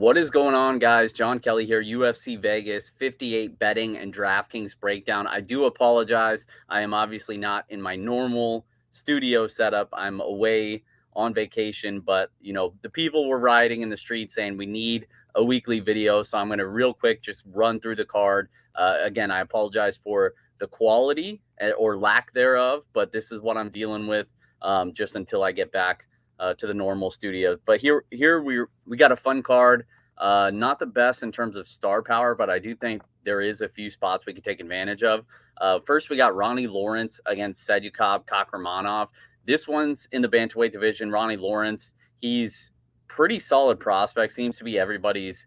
What is going on, guys? Jon Kelly here, UFC Vegas 58 betting and DraftKings breakdown. I do apologize. I am obviously not in my normal studio setup. I'm away on vacation, but the people were rioting in the street saying we need a weekly video. So I'm going to real quick just run through the card. Again, I apologize for the quality or lack thereof, but this is what I'm dealing with just until I get back to the normal studio. But here we got a fun card. Not the best in terms of star power, but I do think there is a few spots we can take advantage of. First, we got Ronnie Lawrence against Sedukov Kakramanov. This one's in the bantamweight division. Ronnie Lawrence, he's pretty solid prospect. Seems to be everybody's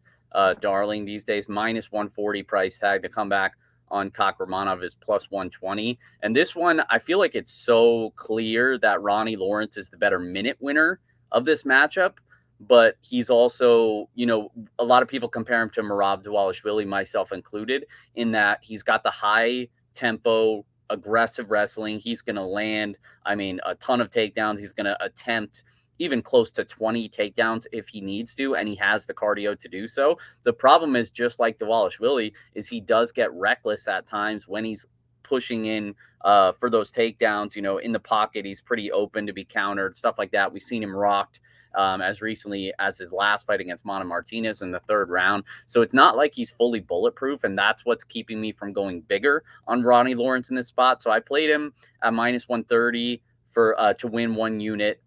darling these days. Minus 140 price tag. To come back on Kakramanov is plus 120. And this one, I feel like it's so clear that Ronnie Lawrence is the better minute winner of this matchup. But he's also, a lot of people compare him to Merab Dvalishvili, myself included, in that he's got the high tempo, aggressive wrestling. He's going to land, a ton of takedowns. He's going to attempt even close to 20 takedowns if he needs to, and he has the cardio to do so. The problem is, just like Dvalishvili, is he does get reckless at times when he's pushing in for those takedowns. In the pocket, he's pretty open to be countered, stuff like that. We've seen him rocked as recently as his last fight against Mana Martinez in the third round. So it's not like he's fully bulletproof, and that's what's keeping me from going bigger on Ronnie Lawrence in this spot. So I played him at minus 130 for to win one unit.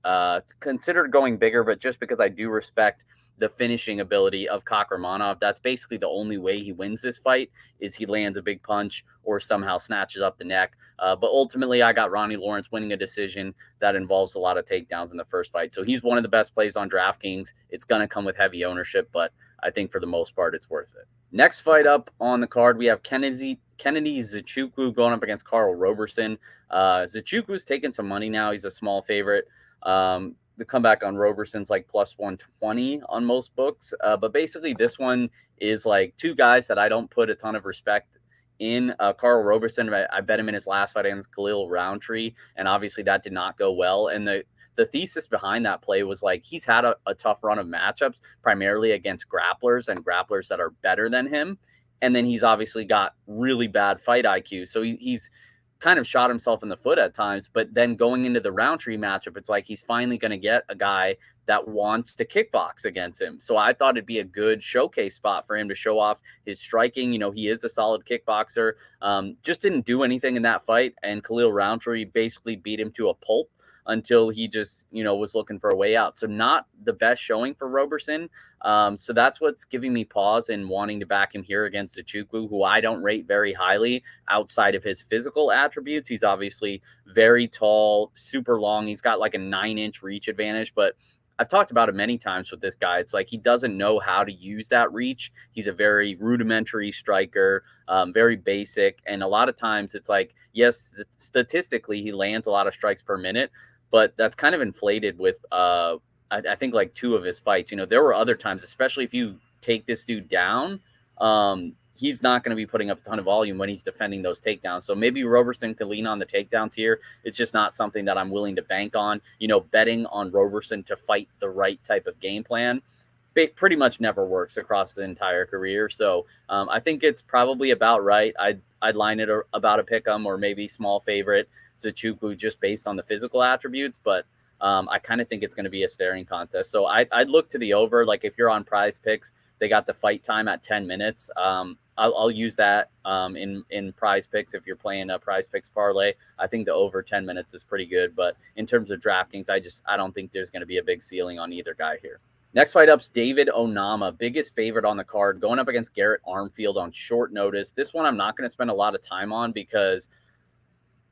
Considered going bigger, but just because I do respect the finishing ability of Kakramanov, that's basically the only way he wins this fight, is he lands a big punch or somehow snatches up the neck. But ultimately, I got Ronnie Lawrence winning a decision that involves a lot of takedowns in the first fight. So he's one of the best plays on DraftKings. It's going to come with heavy ownership, but I think for the most part, it's worth it. Next fight up on the card, we have Kennedychukwu going up against Karl Roberson. Zachukwu's taking some money now. He's a small favorite. The comeback on Roberson's like plus 120 on most books. But basically, this one is like two guys that I don't put a ton of respect in. Karl Roberson, I bet him in his last fight against Khalil Roundtree, and obviously that did not go well. And the thesis behind that play was like he's had a tough run of matchups, primarily against grapplers and grapplers that are better than him. And then he's obviously got really bad fight IQ. So he's kind of shot himself in the foot at times. But then going into the Roundtree matchup, it's like he's finally going to get a guy that wants to kickbox against him. So I thought it'd be a good showcase spot for him to show off his striking. He is a solid kickboxer. Just didn't do anything in that fight. And Khalil Roundtree basically beat him to a pulp until he just, was looking for a way out. So not the best showing for Roberson. So that's what's giving me pause and wanting to back him here against Zachukwwu, who I don't rate very highly outside of his physical attributes. He's obviously very tall, super long. He's got like a 9-inch reach advantage, but I've talked about it many times with this guy. It's like he doesn't know how to use that reach. He's a very rudimentary striker, very basic. And a lot of times it's like, yes, statistically, he lands a lot of strikes per minute, but that's kind of inflated with, I think, like two of his fights. There were other times, especially if you take this dude down, he's not going to be putting up a ton of volume when he's defending those takedowns. So maybe Roberson could lean on the takedowns here. It's just not something that I'm willing to bank on. Betting on Roberson to fight the right type of game plan pretty much never works across the entire career. So I think it's probably about right. I'd line it about a pick'em or maybe small favorite Zachukwwu just based on the physical attributes, but I kind of think it's going to be a staring contest. So I'd look to the over. Like if you're on Prize Picks, they got the fight time at 10 minutes. I'll use that in Prize Picks if you're playing a Prize Picks parlay. I think the over 10 minutes is pretty good. But in terms of DraftKings, I don't think there's going to be a big ceiling on either guy here. Next fight up's David Onama, biggest favorite on the card, going up against Garrett Armfield on short notice. This one I'm not going to spend a lot of time on because,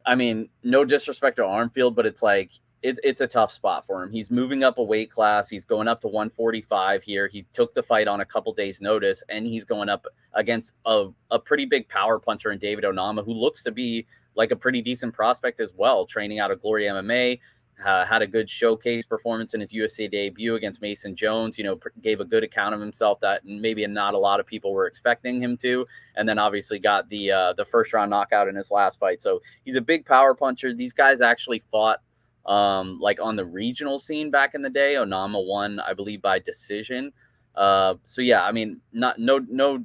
no disrespect to Armfield, but it's like it's a tough spot for him. He's moving up a weight class. He's going up to 145 here. He took the fight on a couple days' notice, and he's going up against a pretty big power puncher in David Onama, who looks to be like a pretty decent prospect as well, training out of Glory MMA. Had a good showcase performance in his UFC debut against Mason Jones, gave a good account of himself that maybe not a lot of people were expecting him to. And then obviously got the first round knockout in his last fight. So he's a big power puncher. These guys actually fought like on the regional scene back in the day. Onama won, I believe, by decision. So yeah, I mean, no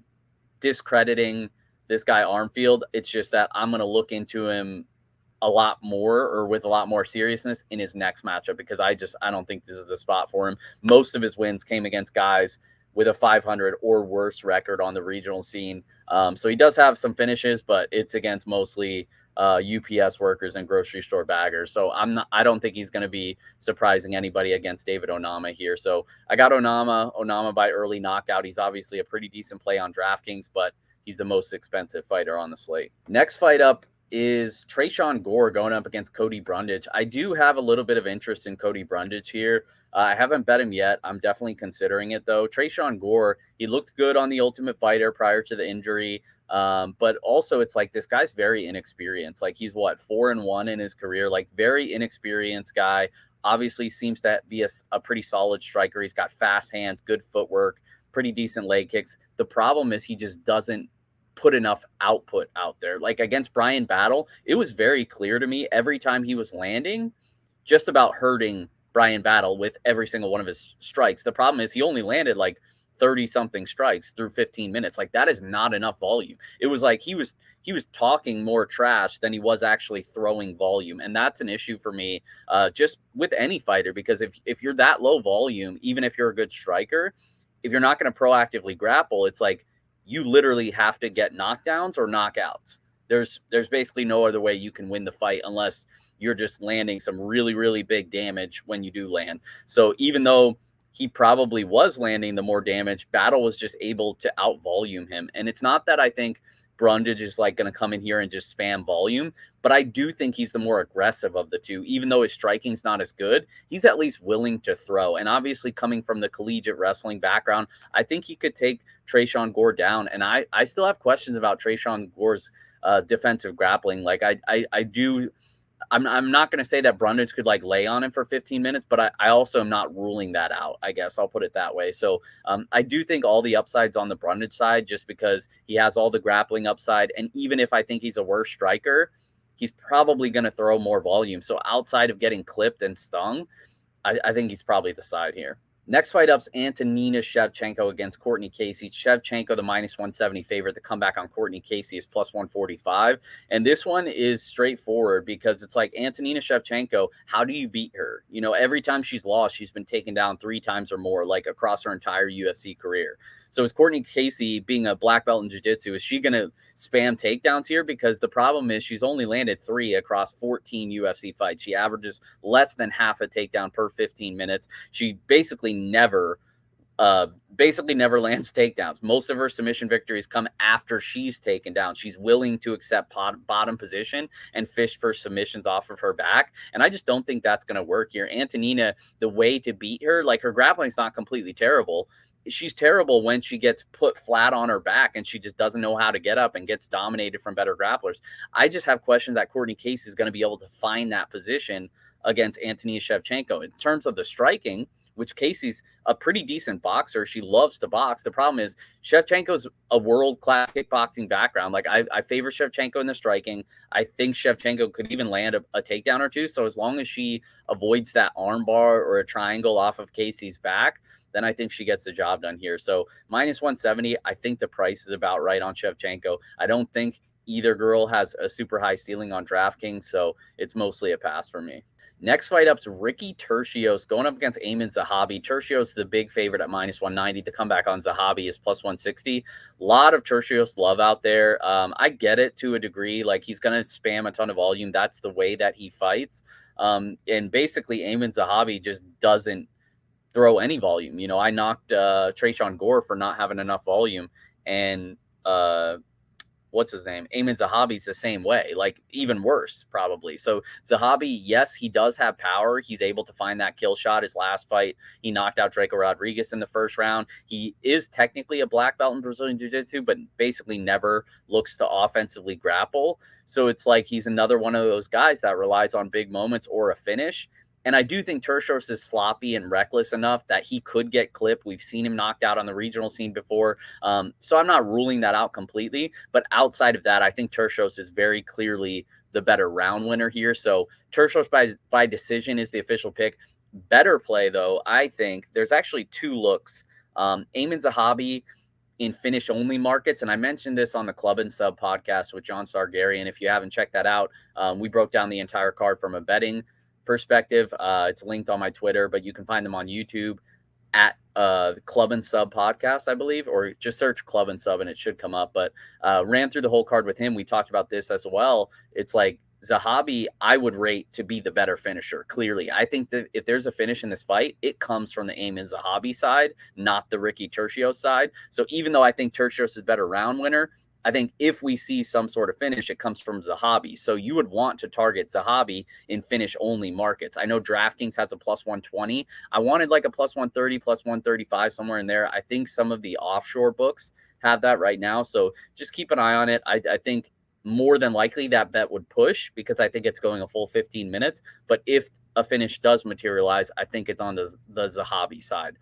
discrediting this guy Armfield. It's just that I'm going to look into him a lot more, or with a lot more seriousness, in his next matchup, because I don't think this is the spot for him. Most of his wins came against guys with a 500 or worse record on the regional scene. So he does have some finishes, but it's against mostly UPS workers and grocery store baggers. So I don't think he's going to be surprising anybody against David Onama here. So I got Onama by early knockout. He's obviously a pretty decent play on DraftKings, but he's the most expensive fighter on the slate. Next fight up is Treyshawn Gore going up against Cody Brundage. I do have a little bit of interest in Cody Brundage here. I haven't bet him yet. I'm definitely considering it, though. Treyshawn Gore, he looked good on the Ultimate Fighter prior to the injury. But also, it's like this guy's very inexperienced. Like, he's 4-1 in his career, like very inexperienced guy. Obviously seems to be a pretty solid striker. He's got fast hands, good footwork, pretty decent leg kicks. The problem is he just doesn't put enough output out there. Like against Brian Battle, it was very clear to me every time he was landing, just about hurting Brian Battle with every single one of his strikes. The problem is he only landed like 30 something strikes through 15 minutes. Like, that is not enough volume. It was like he was talking more trash than he was actually throwing volume. And that's an issue for me, just with any fighter, because if you're that low volume, even if you're a good striker, if you're not going to proactively grapple, it's like you literally have to get knockdowns or knockouts. There's basically no other way you can win the fight unless you're just landing some really, really big damage when you do land. So even though he probably was landing the more damage, Battle was just able to out volume him. And it's not that I think Brundage is like going to come in here and just spam volume, but I do think he's the more aggressive of the two. Even though his striking's not as good, he's at least willing to throw. And obviously, coming from the collegiate wrestling background, I think he could take Treyshawn Gore down. And I still have questions about Treyshawn Gore's defensive grappling. Like, I'm not going to say that Brundage could like lay on him for 15 minutes, but I also am not ruling that out. I guess I'll put it that way. So I do think all the upsides on the Brundage side, just because he has all the grappling upside. And even if I think he's a worse striker, he's probably going to throw more volume. So outside of getting clipped and stung, I think he's probably the side here. Next fight up's Antonina Shevchenko against Courtney Casey. Shevchenko, the -170 favorite. The comeback on Courtney Casey is +145. And this one is straightforward because it's like, Antonina Shevchenko, how do you beat her? You know, every time she's lost, she's been taken down 3 times or more, like across her entire UFC career. So is Courtney Casey, being a black belt in jiu-jitsu, is she going to spam takedowns here? Because the problem is she's only landed 3 across 14 UFC fights. She averages less than half a takedown per 15 minutes. She basically never lands takedowns. Most of her submission victories come after she's taken down. She's willing to accept bottom position and fish for submissions off of her back. And I just don't think that's going to work here. Antonina, the way to beat her, like, her grappling's not completely terrible. She's terrible when she gets put flat on her back and she just doesn't know how to get up and gets dominated from better grapplers. I just have questions that Courtney Casey is going to be able to find that position against Antonina Shevchenko. In terms of the striking, which Casey's a pretty decent boxer. She loves to box. The problem is Shevchenko's a world-class kickboxing background. Like, I favor Shevchenko in the striking. I think Shevchenko could even land a takedown or two. So as long as she avoids that arm bar or a triangle off of Casey's back, then I think she gets the job done here. So -170, I think the price is about right on Shevchenko. I don't think either girl has a super high ceiling on DraftKings, so it's mostly a pass for me. Next fight up's Ricky Tertios going up against Amin Zahabi. Tertios, the big favorite at -190. The comeback on Zahabi is +160. A lot of Tertios love out there. I get it to a degree. Like, he's going to spam a ton of volume. That's the way that he fights. And basically, Amin Zahabi just doesn't throw any volume. You know, I knocked Treyshawn Gore for not having enough volume. And what's his name? Amin Zahabi's the same way, like even worse, probably. So Zahabi, yes, he does have power. He's able to find that kill shot. His last fight, he knocked out Draco Rodriguez in the first round. He is technically a black belt in Brazilian Jiu-Jitsu, but basically never looks to offensively grapple. So it's like he's another one of those guys that relies on big moments or a finish. And I do think Tertios is sloppy and reckless enough that he could get clipped. We've seen him knocked out on the regional scene before. So I'm not ruling that out completely. But outside of that, I think Tertios is very clearly the better round winner here. So Tertios by decision is the official pick. Better play, though, I think there's actually 2 looks Eamon Zahabi in finish only markets. And I mentioned this on the Club and Sub podcast with John Stargarian. If you haven't checked that out, we broke down the entire card from a betting perspective. It's linked on my Twitter, but you can find them on YouTube at Club and Sub podcast, I believe, or just search Club and Sub and it should come up. But ran through the whole card with him. We talked about this as well. It's like Zahabi, I would rate to be the better finisher. Clearly, I think that if there's a finish in this fight, it comes from the Eamon Zahabi side, not the Ricky Tertio side. So even though I think Tertios is better round winner, I think if we see some sort of finish, it comes from Zahabi. So you would want to target Zahabi in finish only markets. I know DraftKings has a plus 120. I wanted like a plus 130, plus 135, somewhere in there. I think some of the offshore books have that right now. So just keep an eye on it. I think more than likely that bet would push because I think it's going a full 15 minutes. But if a finish does materialize, I think it's on the Zahabi side.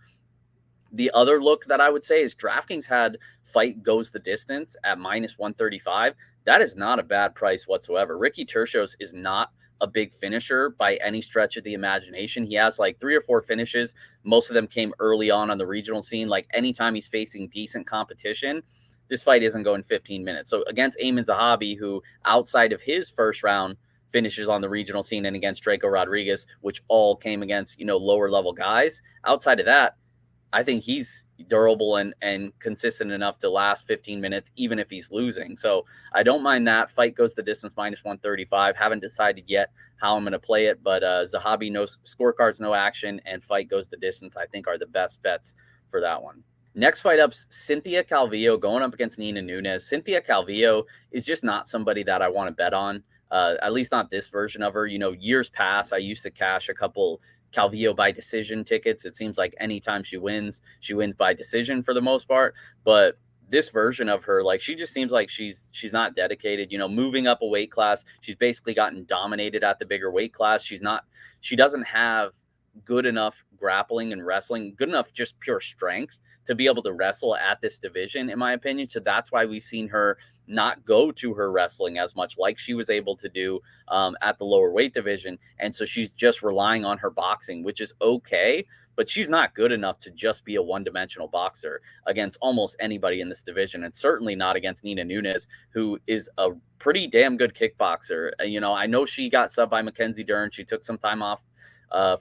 The other look that I would say is DraftKings had fight goes the distance at minus 135. That is not a bad price whatsoever. Ricky Tertios is not a big finisher by any stretch of the imagination. He has like 3 or 4 finishes. Most of them came early on the regional scene. Like anytime he's facing decent competition, this fight isn't going 15 minutes. So against Eamon Zahabi, who outside of his first round finishes on the regional scene and against Draco Rodriguez, which all came against, lower level guys, outside of that, I think he's durable and consistent enough to last 15 minutes, even if he's losing. So I don't mind that. Fight goes the distance minus 135. Haven't decided yet how I'm going to play it, but Zahabi, no scorecards, no action, and fight goes the distance, I think are the best bets for that one. Next fight up, Cynthia Calvillo going up against Nina Nunes. Cynthia Calvillo is just not somebody that I want to bet on, at least not this version of her. Years past, I used to cash a couple Calvillo by decision tickets. It seems like anytime she wins by decision for the most part. But this version of her, like, she just seems like she's not dedicated, moving up a weight class. She's basically gotten dominated at the bigger weight class. She doesn't have good enough grappling and wrestling, good enough just pure strength to be able to wrestle at this division, in my opinion. So that's why we've seen her not go to her wrestling as much like she was able to do at the lower weight division. And so she's just relying on her boxing, which is okay, but she's not good enough to just be a one-dimensional boxer against almost anybody in this division, and certainly not against Nina Nunes, who is a pretty damn good kickboxer. I know she got subbed by Mackenzie Dern. She took some time off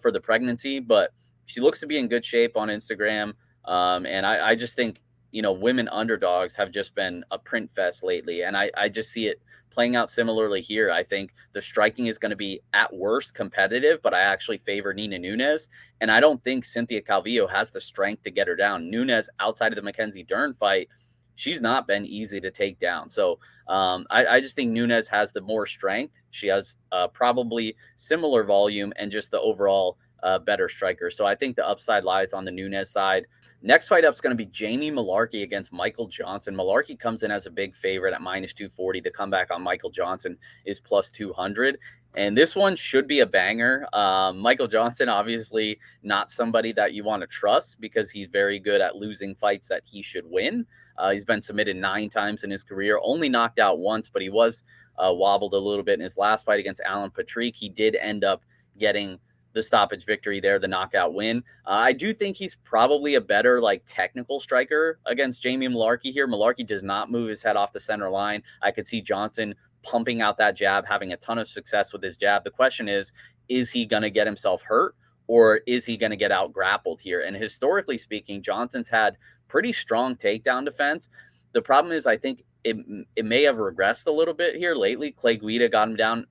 for the pregnancy, but she looks to be in good shape on Instagram. And I just think, women underdogs have just been a print fest lately. And I just see it playing out similarly here. I think the striking is going to be at worst competitive, but I actually favor Nina Nunes. And I don't think Cynthia Calvillo has the strength to get her down. Nunes, outside of the Mackenzie Dern fight, she's not been easy to take down. So I just think Nunes has the more strength. She has probably similar volume and just the overall better striker. So I think the upside lies on the Nunes side. Next fight up is going to be Jamie Mullarkey against Michael Johnson. Mullarkey comes in as a big favorite at minus 240. The comeback on Michael Johnson is plus 200. And this one should be a banger. Michael Johnson, obviously not somebody that you want to trust because he's very good at losing fights that he should win. He's been submitted 9 times in his career, only knocked out once, but he was wobbled a little bit in his last fight against Alan Patrick. He did end up getting the stoppage victory there, the knockout win. I do think he's probably a better technical striker against Jamie Mullarkey here. Mullarkey does not move his head off the center line. I could see Johnson pumping out that jab, having a ton of success with his jab. The question is he going to get himself hurt or is he going to get out grappled here? And historically speaking, Johnson's had pretty strong takedown defense. The problem is I think it may have regressed a little bit here lately. Clay Guida got him down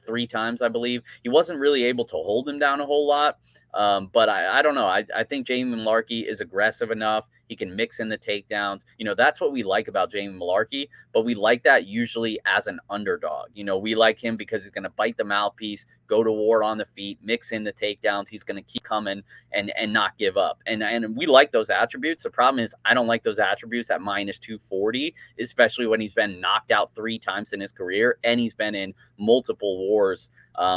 3 times, I believe. He wasn't really able to hold him down a whole lot. But I don't know. I think Jamie Mullarkey is aggressive enough. He can mix in the takedowns. That's what we like about Jamie Mullarkey, but we like that usually as an underdog. We like him because he's going to bite the mouthpiece, go to war on the feet, mix in the takedowns. He's going to keep coming and not give up. And we like those attributes. The problem is I don't like those attributes at minus 240, especially when he's been knocked out 3 times in his career and he's been in multiple wars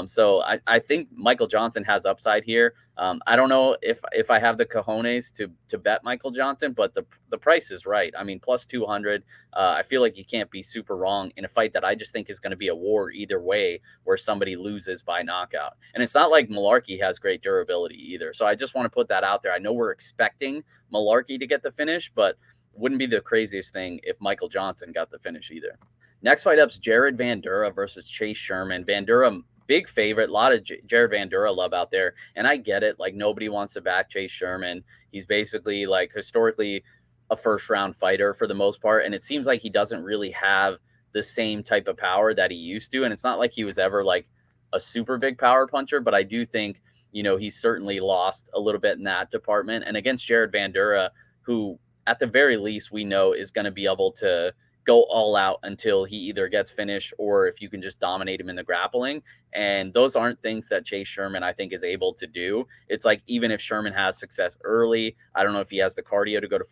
So I think Michael Johnson has upside here. I don't know if I have the cojones to bet Michael Johnson, but the price is right. I mean, plus 200. I feel like you can't be super wrong in a fight that I just think is going to be a war either way, where somebody loses by knockout. And it's not like Malarkey has great durability either. So I just want to put that out there. I know we're expecting Malarkey to get the finish, but wouldn't be the craziest thing if Michael Johnson got the finish either. Next fight up is Jared Vandura versus Chase Sherman. Vandura, big favorite. A lot of Jared Vandura love out there. And I get it. Like, nobody wants to back Chase Sherman. He's basically, like, historically a first round fighter for the most part. And it seems like he doesn't really have the same type of power that he used to. And it's not like he was ever like a super big power puncher, but I do think, he's certainly lost a little bit in that department. And against Jared Vandura, who at the very least we know is going to be able to go all out until he either gets finished or if you can just dominate him in the grappling. And those aren't things that Chase Sherman, I think, is able to do. It's like, even if Sherman has success early, I don't know if he has the cardio to go to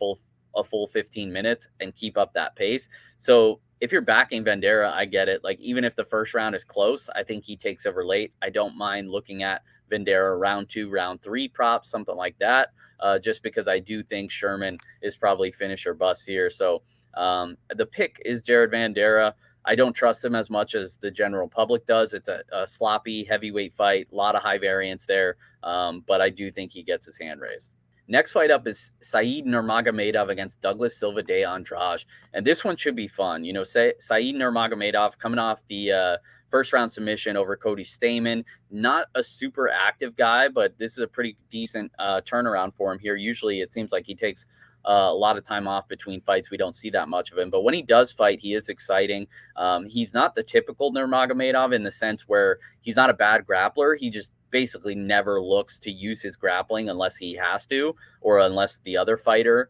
a full 15 minutes and keep up that pace. So if you're backing Vandera, I get it. Like, even if the first round is close, I think he takes over late. I don't mind looking at Vandera round 2, round 3 props, something like that, just because I do think Sherman is probably finish or bust here. So the pick is Jared Vandera. I don't trust him as much as the general public does. It's a sloppy heavyweight fight, a lot of high variance there, but I do think he gets his hand raised. Next fight up is Said Nurmagomedov against Douglas Silva de Andrade. And this one should be fun. Said Nurmagomedov coming off the first round submission over Cody Stamen. Not a super active guy, but this is a pretty decent turnaround for him here. Usually it seems like he takes a lot of time off between fights. We don't see that much of him. But when he does fight, he is exciting. He's not the typical Nurmagomedov in the sense where he's not a bad grappler. He just basically never looks to use his grappling unless he has to, or unless the other fighter,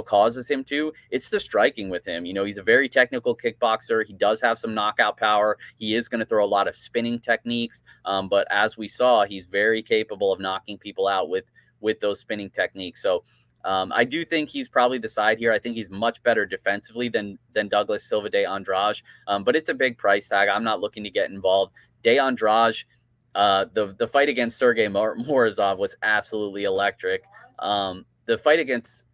causes him to. It's the striking with him. He's a very technical kickboxer. He does have some knockout power. He is going to throw a lot of spinning techniques. But as we saw, he's very capable of knocking people out with those spinning techniques. So I do think he's probably the side here. I think he's much better defensively than Douglas Silva de Andrade. But it's a big price tag. I'm not looking to get involved. De Andrade, the fight against Sergey Morozov was absolutely electric. The fight against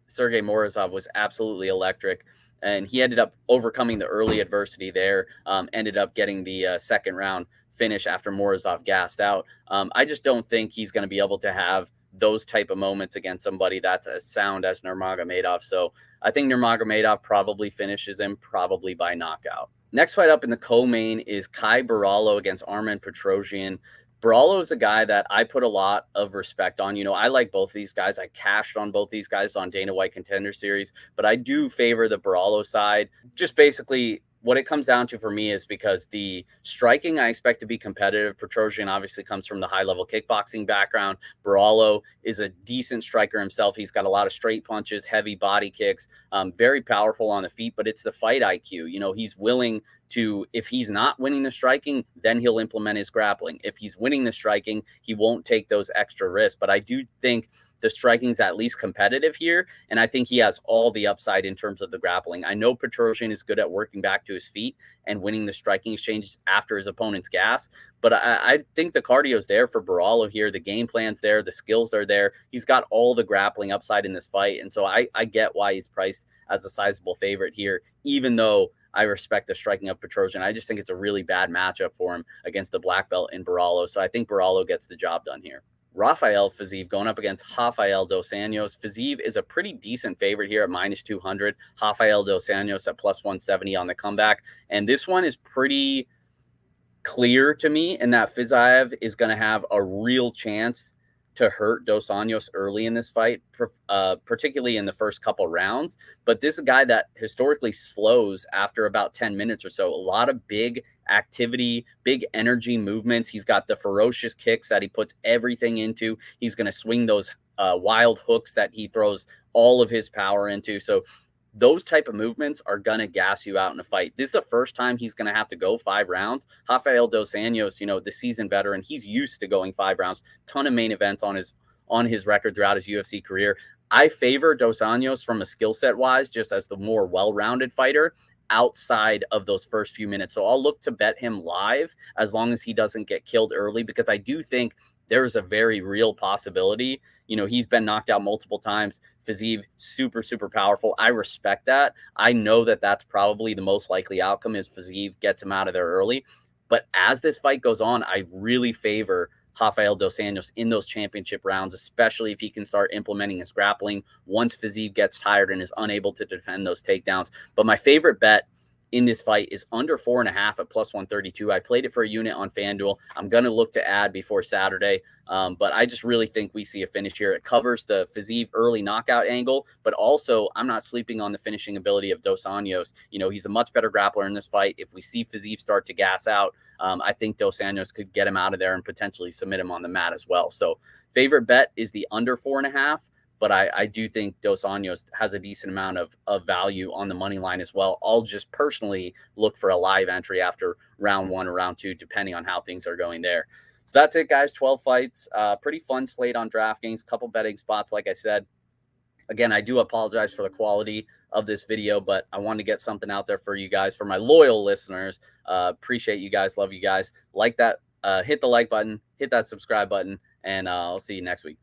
Sergey Morozov was absolutely electric, and he ended up overcoming the early adversity there, ended up getting the second round finish after Morozov gassed out. I just don't think he's going to be able to have those type of moments against somebody that's as sound as Nurmagomedov. So I think Nurmagomedov probably finishes him, probably by knockout. Next fight up in the co-main is Kai Barallo against Armen Petrosyan. Barallo is a guy that I put a lot of respect on. I like both of these guys. I cashed on both these guys on Dana White Contender Series, but I do favor the Barallo side. Just basically what it comes down to for me is because the striking I expect to be competitive. Petrosyan obviously comes from the high-level kickboxing background. Barallo is a decent striker himself. He's got a lot of straight punches, heavy body kicks, very powerful on the feet, but it's the fight IQ. He's willing to, if he's not winning the striking, then he'll implement his grappling. If he's winning the striking, he won't take those extra risks. But I do think the striking is at least competitive here, and I think he has all the upside in terms of the grappling. I know Petrosyan is good at working back to his feet and winning the striking exchanges after his opponent's gas, but I think the cardio is there for Barallo here. The game plan's there. The skills are there. He's got all the grappling upside in this fight, and so I get why he's priced as a sizable favorite here, even though I respect the striking of Petrosyan. I just think it's a really bad matchup for him against the black belt in Barallo, so I think Barallo gets the job done here. Rafael Fiziev going up against Rafael Dos Anjos. Fiziev is a pretty decent favorite here at minus 200. Rafael Dos Anjos at plus 170 on the comeback. And this one is pretty clear to me in that Fiziev is going to have a real chance to hurt Dos Anjos early in this fight, particularly in the first couple rounds. But this is a guy that historically slows after about 10 minutes or so. A lot of big activity, big energy movements. He's got the ferocious kicks that he puts everything into. He's going to swing those wild hooks that he throws all of his power into. So those type of movements are going to gas you out in a fight. This is the first time he's going to have to go 5 rounds. Rafael Dos Anjos, the seasoned veteran, he's used to going 5 rounds. Ton of main events on his record throughout his UFC career. I favor Dos Anjos from a skill set wise, just as the more well-rounded fighter. outside of those first few minutes. So I'll look to bet him live as long as he doesn't get killed early, because I do think there's a very real possibility. He's been knocked out multiple times. Fiziev, super, super powerful. I respect that. I know that that's probably the most likely outcome is Fiziev gets him out of there early. But as this fight goes on, I really favor Rafael dos Anjos in those championship rounds, especially if he can start implementing his grappling once Fiziev gets tired and is unable to defend those takedowns. But my favorite bet in this fight is under 4.5 at plus 132. I played it for a unit on FanDuel. I'm going to look to add before Saturday. But I just really think we see a finish here. It covers the Fiziev early knockout angle, but also I'm not sleeping on the finishing ability of Dos Anjos. He's a much better grappler in this fight. If we see Fiziev start to gas out, I think Dos Anjos could get him out of there and potentially submit him on the mat as well. So favorite bet is the under 4.5. But I do think Dos Anjos has a decent amount of value on the money line as well. I'll just personally look for a live entry after round 1 or round 2, depending on how things are going there. So that's it, guys. 12 fights. Pretty fun slate on DraftKings. Couple betting spots, like I said. Again, I do apologize for the quality of this video, but I wanted to get something out there for you guys, for my loyal listeners. Appreciate you guys. Love you guys. Like that. Hit the like button. Hit that subscribe button. And I'll see you next week.